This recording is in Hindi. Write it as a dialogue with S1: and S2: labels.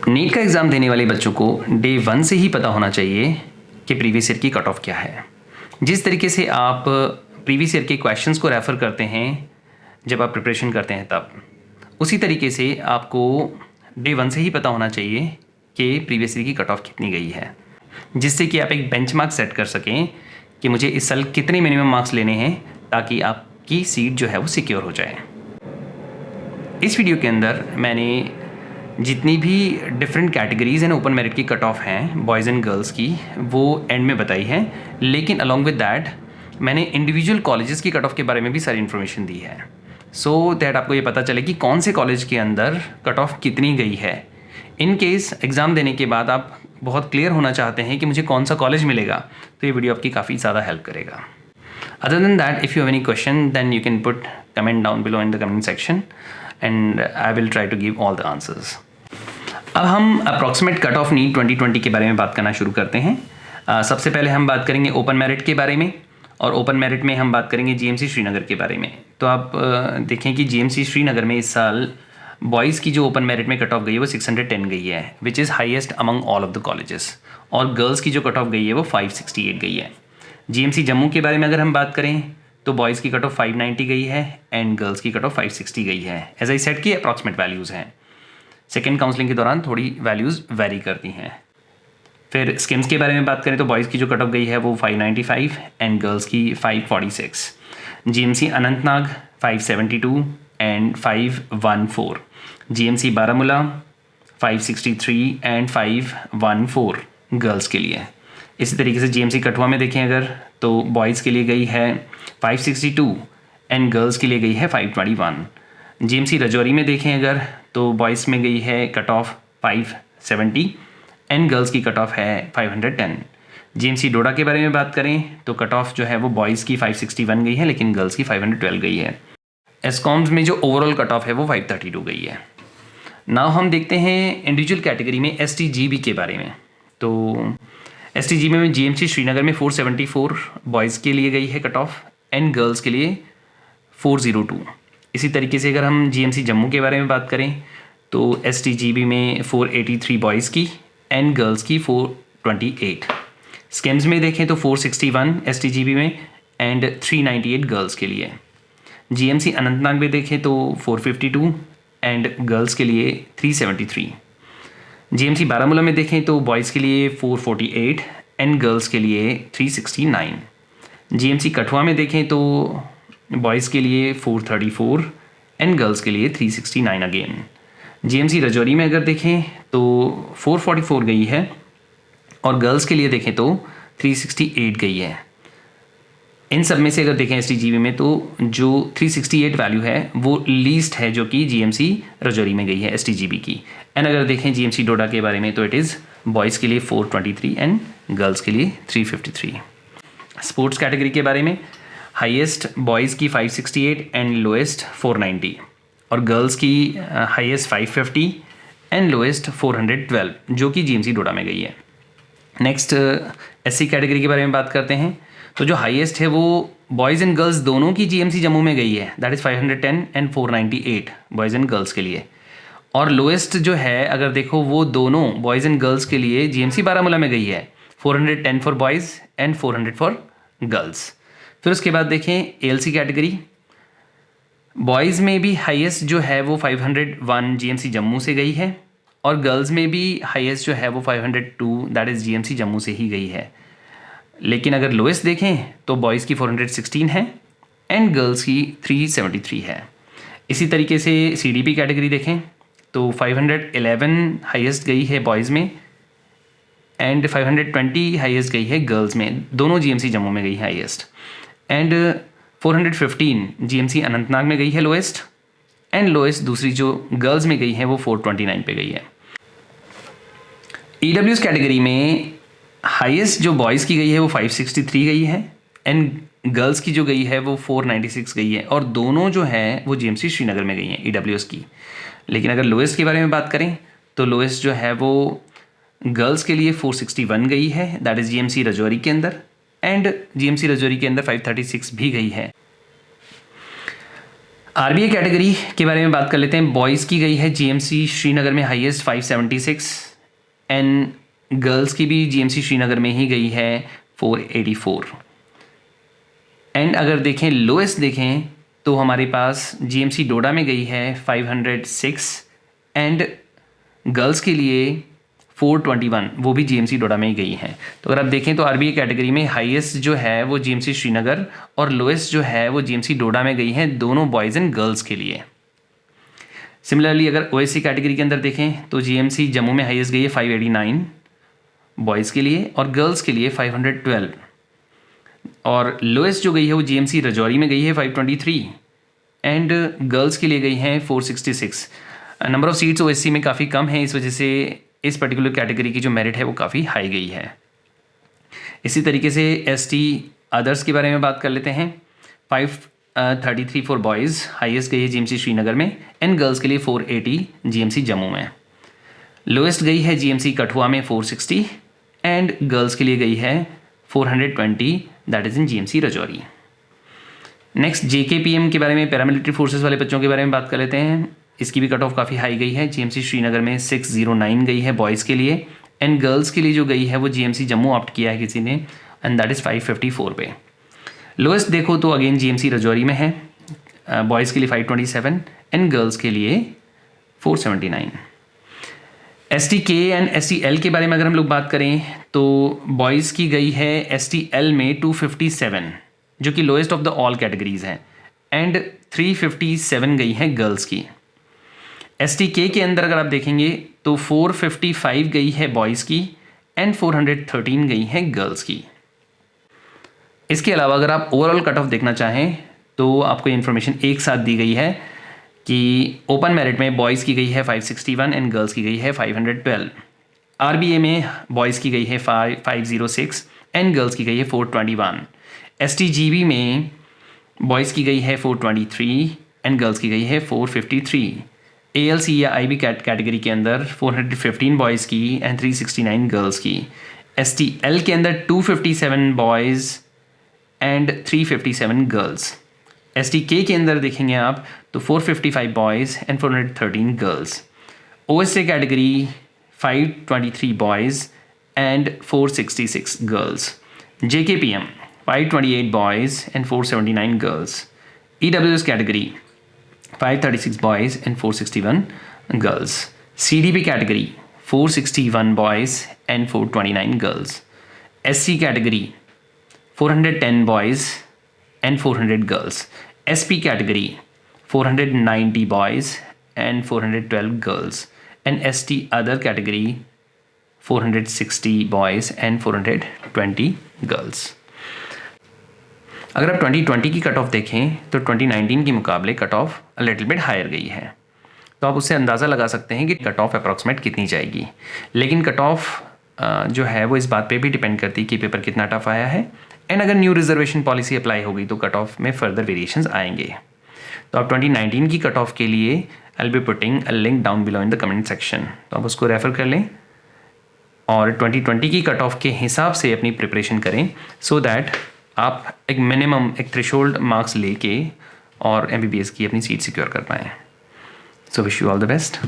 S1: नीट का एग्ज़ाम देने वाले बच्चों को डे 1 से ही पता होना चाहिए कि प्रीवियस ईयर की कट ऑफ क्या है। जिस तरीके से आप प्रीवियस ईयर के क्वेश्चंस को रेफ़र करते हैं जब आप प्रिपरेशन करते हैं तब, उसी तरीके से आपको डे 1 से ही पता होना चाहिए कि प्रीवियस ईयर की कट ऑफ कितनी गई है, जिससे कि आप एक बेंचमार्क सेट कर सकें कि मुझे इस साल कितने मिनिमम मार्क्स लेने हैं ताकि आपकी सीट जो है वो सिक्योर हो जाए। इस वीडियो के अंदर मैंने जितनी भी different categories and open merit की कट ऑफ हैं बॉयज़ एंड गर्ल्स की, वो एंड में बताई है, लेकिन अलॉन्ग विद दैट मैंने इंडिविजुअल कॉलेजेस की कट ऑफ के बारे में भी सारी इन्फॉर्मेशन दी है, सो दैट आपको ये पता चले कि कौन से कॉलेज के अंदर कट ऑफ कितनी गई है। इन केस एग्ज़ाम देने के बाद आप बहुत क्लियर होना चाहते हैं कि मुझे कौन सा कॉलेज मिलेगा, तो ये वीडियो आपकी काफ़ी ज़्यादा हेल्प करेगा। Other than that, if you have any question, then you can put comment down below in the comment section and I will try to give all the answers. अब हम अप्रॉक्सीमेट कट ऑफ नीट 2020 के बारे में बात करना शुरू करते हैं। सबसे पहले हम बात करेंगे ओपन मेरिट के बारे में, और ओपन मेरिट में हम बात करेंगे जीएमसी श्रीनगर के बारे में। तो आप देखें कि जीएमसी श्रीनगर में इस साल बॉयज़ की जो ओपन मेरिट में कट ऑफ गई है वो 610 गई है, which is highest among all of the colleges, और गर्ल्स की जो कट ऑफ गई है वो 568 गई है। जीएमसी जम्मू के बारे में अगर हम बात करें तो बॉयज़ की कट ऑफ 590 गई है एंड गर्ल्स की कट ऑफ 560 गई है। एज आई सेड की अप्रॉक्सीमेट वैल्यूज़ हैं, सेकेंड काउंसलिंग के दौरान थोड़ी वैल्यूज़ वेरी करती हैं। फिर स्किम्स के बारे में बात करें तो बॉयज़ की जो कट ऑफ गई है वो 595 एंड गर्ल्स की 546। GMC Anantnag 572 and 514। GMC Baramulla 563 and 514 girls के लिए। इसी तरीके से जीएमसी कठुआ में देखें अगर तो बॉयज़ के लिए गई है 562 एंड गर्ल्स के लिए गई है 521। जीएमसी राजौरी में देखें अगर तो बॉयज़ में गई है कट ऑफ 570 एंड गर्ल्स की कट ऑफ है 510। जीएमसी डोडा के बारे में बात करें तो कट ऑफ जो है वो बॉयज़ की 561 गई है लेकिन गर्ल्स की 512 गई है। एस्कॉम्स में जो ओवरऑल कट ऑफ है वो 532 गई है। नाउ हम देखते हैं इंडिविजुअल कैटेगरी में एसटीजीबी के बारे में। तो एसटीजीबी में जीएमसी श्रीनगर में 474 बॉयज़ के लिए गई है कट ऑफ एंड गर्ल्स के लिए 402। इसी तरीके से अगर हम जीएमसी जम्मू के बारे में बात करें तो एसटीजीबी में 483 बॉयज़ की एंड गर्ल्स की 428। स्किम्स में देखें तो 461 एसटीजीबी में एंड 398 गर्ल्स के लिए। जीएमसी अनंतनाग में देखें तो 452 एंड गर्ल्स के लिए 373। जीएमसी बारामूला में देखें तो बॉयज़ के लिए 448 एंड गर्ल्स के लिए 369। जीएमसी कठुआ में देखें तो बॉयज़ के लिए 434 एंड गर्ल्स के लिए 369 अगेन। जीएमसी राजौरी में अगर देखें तो 444 गई है और गर्ल्स के लिए देखें तो 368 गई है। इन सब में से अगर देखें एसटीजीबी में तो जो 368 वैल्यू है वो लीस्ट है जो कि जीएमसी राजौरी में गई है एसटीजीबी की। एंड अगर देखें जीएमसी डोडा के बारे में तो इट इज़ बॉयज़ के लिए 423 एंड गर्ल्स के लिए 353। स्पोर्ट्स कैटेगरी के बारे में हाईएस्ट बॉयज़ की 568 एंड लोएस्ट 490, और गर्ल्स की हाईएस्ट 550 एंड लोएस्ट 412 जो कि जीएमसी डोडा में गई है। नेक्स्ट एससी कैटेगरी के बारे में बात करते हैं। तो जो हाईएस्ट है वो बॉयज़ एंड गर्ल्स दोनों की जीएमसी जम्मू में गई है, that is 510 and 498 boys and girls के लिए। और लोएस्ट जो है अगर देखो वो दोनों बॉयज़ एंड गर्ल्स के लिए जीएमसी बारामूला में गई है, 410 for boys and 400 for girls. फिर उसके बाद देखें एएलसी कैटेगरी, बॉयज़ में भी हाईएस्ट जो है वो 501 जीएमसी जम्मू से गई है, और गर्ल्स में भी हाईएस्ट जो है वो 502 दैट इज़ जीएमसी जम्मू से ही गई है। लेकिन अगर लोएस्ट देखें तो बॉयज़ की 416 है एंड गर्ल्स की 373 है। इसी तरीके से सीडीपी कैटेगरी देखें तो 511 हाईएस्ट गई है बॉयज़ में एंड 520 हाईएस्ट गई है गर्ल्स में, दोनों जीएमसी जम्मू में गई है हाईएस्ट। एंड 415 जीएमसी अनंतनाग में गई है लोएस्ट, एंड लोएस्ट दूसरी जो गर्ल्स में गई है वो 429 पे गई है। ईडब्ल्यूएस कैटेगरी में हाईएस्ट जो बॉयज़ की गई है वो 563 गई है एंड गर्ल्स की जो गई है वो 496 गई है, और दोनों जो है वो जीएमसी श्रीनगर में गई हैं ईडब्ल्यूएस की। लेकिन अगर लोएस्ट के बारे में बात करें तो लोएस्ट जो है वो गर्ल्स के लिए 461 गई है, दैट इज़ जीएमसी राजौरी के अंदर, एंड जीएमसी राजौरी के अंदर 536 भी गई है। आरबीए कैटेगरी के बारे में बात कर लेते हैं। बॉयज़ की गई है जीएमसी श्रीनगर में हाईएस्ट 576 एंड गर्ल्स की भी जीएमसी श्रीनगर में ही गई है 484। एंड अगर देखें लोएस्ट देखें तो हमारे पास जीएमसी डोडा में गई है 506 एंड गर्ल्स के लिए 421, वो भी जीएमसी डोडा में ही गई हैं। तो अगर आप देखें तो आरबीए कैटेगरी में हाईएस्ट जो है वो जीएमसी श्रीनगर और लोएस्ट जो है वो जीएमसी डोडा में गई हैं, दोनों बॉयज़ एंड गर्ल्स के लिए। सिमिलरली अगर ओएससी कैटेगरी के अंदर देखें तो जीएमसी जम्मू में हाईएस्ट गई है 589 बॉयज़ के लिए और गर्ल्स के लिए 512 और लोएस्ट जो गई है वो जीएमसी राजौरी में गई है 523 एंड गर्ल्स के लिए गई हैं 466। नंबर ऑफ़ सीट्स ओएससी में काफ़ी कम है, इस वजह से इस पर्टिकुलर कैटेगरी की जो मेरिट है वो काफ़ी हाई गई है। इसी तरीके से एसटी अदर्स के बारे में बात कर लेते हैं। 533 फॉर बॉयज़ हाईएस्ट गई है जीएमसी श्रीनगर में एंड गर्ल्स के लिए 480 जीएमसी जम्मू में। लोएस्ट गई है जीएमसी कठुआ में 460 एंड गर्ल्स के लिए गई है 420, that is in GMC Rajouri. Next JKPM के बारे में, पैरामिलिट्री फोर्सेस वाले बच्चों के बारे में बात कर लेते हैं। इसकी भी कट ऑफ काफ़ी हाई गई है। जीएमसी श्रीनगर में 609 गई है बॉयज़ के लिए एंड गर्ल्स के लिए जो गई है वो जीएमसी जम्मू ऑप्ट किया है किसी ने एंड दैट इज़ 554 पे। लोएस्ट देखो तो अगेन जीएमसी राजौरी में है, बॉयज़ के लिए 527 एंड गर्ल्स के लिए 479। एसटीके एंड एसटीएल के बारे में अगर हम लोग बात करें तो बॉयज़ की गई है एसटीएल में 257 जो कि lowest of the all categories हैं एंड 357 गई है गर्ल्स की। एसटीके के अंदर अगर आप देखेंगे तो 455 गई है बॉयज़ की एंड 413 गई है गर्ल्स की। इसके अलावा अगर आप ओवरऑल कट ऑफ देखना चाहें तो आपको इन्फॉर्मेशन एक साथ दी गई है कि ओपन मेरिट में बॉयज़ की गई है 561 एंड गर्ल्स की गई है 512। आरबीए में बॉयज़ की गई है 506 एंड गर्ल्स की गई है 421। एसटीजीबी में बॉयज़ की गई है 423 एंड गर्ल्स की गई है 453। एएलसी या आईबी कैटेगरी के अंदर 415 बॉयज़ की एंड 369 गर्ल्स की। एसटीएल के अंदर 257 बॉयज़ एंड 357 गर्ल्स। एसटीके के अंदर देखेंगे आप तो 455 boys and 413 girls. OSA category 523 boys and 466 girls. JKPM 528 boys and 479 girls. EWS category 536 boys and 461 girls. CDP category 461 boys and 429 girls. SC category 410 boys and 400 girls. SP category 490 boys and 412 girls. And ST other category 460 boys and 420 girls. अगर आप 2020 की कट ऑफ देखें तो 2019 के मुकाबले cut off little bit higher गई है, तो आप उससे अंदाज़ा लगा सकते हैं कि कट ऑफ अप्रॉक्सीमेट कितनी जाएगी। लेकिन कट ऑफ जो है वो इस बात पे भी डिपेंड करती है कि पेपर कितना टफ आया है एंड अगर न्यू रिजर्वेशन पॉलिसी अप्लाई होगी तो कट ऑफ में फर्दर वेरिएशंस आएंगे। तो आप 2019 की कट ऑफ के लिए I will be putting a link down below in the comment section, तो आप उसको रेफ़र कर लें और 2020 की कट ऑफ के हिसाब से अपनी प्रिपरेशन करें सो दैट आप एक मिनिमम एक थ्रेशोल्ड मार्क्स लेके और एमबीबीएस की अपनी सीट सिक्योर कर पाएँ। So wish you all the best.